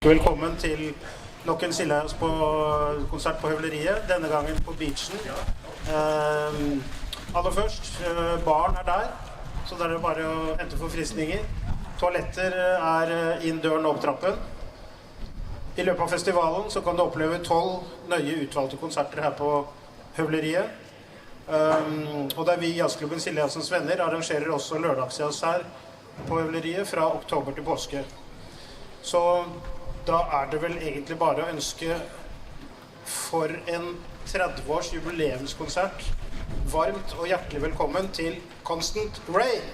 Velkommen til nok en Sildajazz på konsert på Høvleriet, denne gangen på beachen. Aller først, barn er der, så der er det bare å hente forfriskninger. Toaletter er inn døren opp trappen. I løpet av festivalen så kan du oppleve 12 nøye utvalgte konserter her på Høvleriet. Og der vi i jazzklubben Sildajazzens venner arrangerer også lørdagsjazz her på Høvleriet fra oktober til påske. Så da er det vel egentlig bare å ønske for en 30-års jubileumskonsert varmt og hjertelig velkommen til Constant Rain!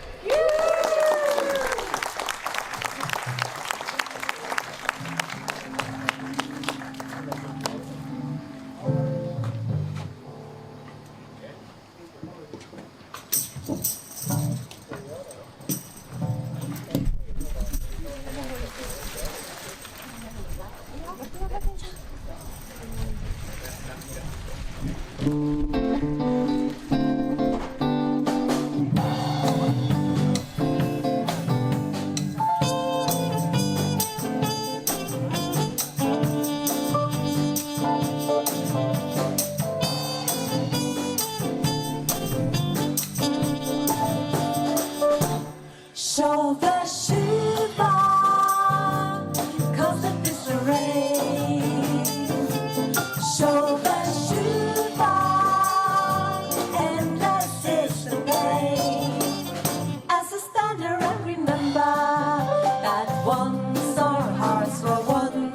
Show the Shuba, cause it is the rain. Show the Shuba, endless is the pain. As I stand here and remember that once our hearts were one,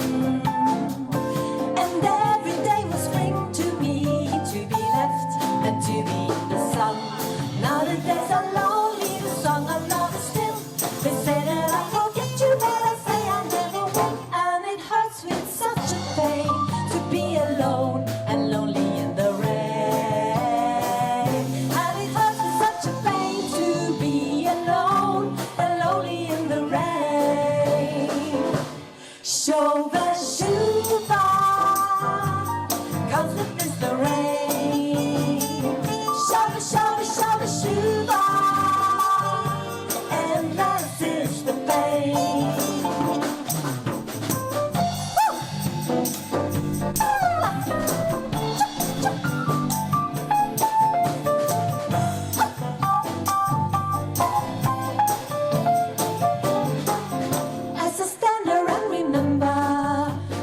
and every day was spring to me, to be left and to be in the sun. Now the days are lonely, the song of love is still. They say that I forget you, but I say I never will. And it hurts with such a pain to be alone and lonely in the rain. And it hurts with such a pain to be alone and lonely in the rain. Show the Shuba, cause it is the rain. Show the Shuba, endless is the pain. As I stand here and remember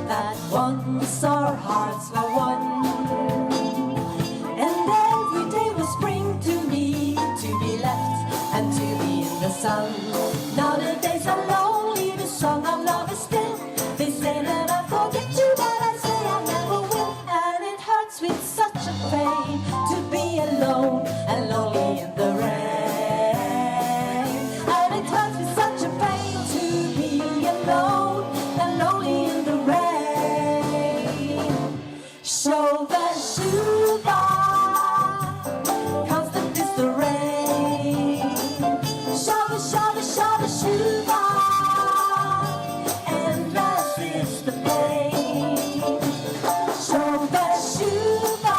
that once our hearts were one, and every day was spring to me, to be left and to be in the sun. Now the days are lonely, the song of love is still. They say that I forget you, but I say I never will. And it hurts with such a pain to be alone and lonely in the rain. And it hurts with such a pain to be alone and lonely in the rain. Show the Shuba, constant is the rain. Show the Shuba, endless is the pain. Show the Shuba,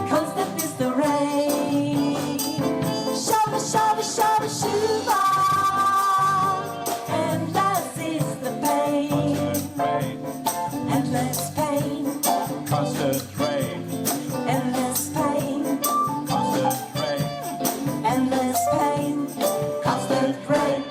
constant is the rain. Show the Shuba, endless is the pain. Endless pain, Constant rain, endless pain, constant rain. endless pain, constant rain.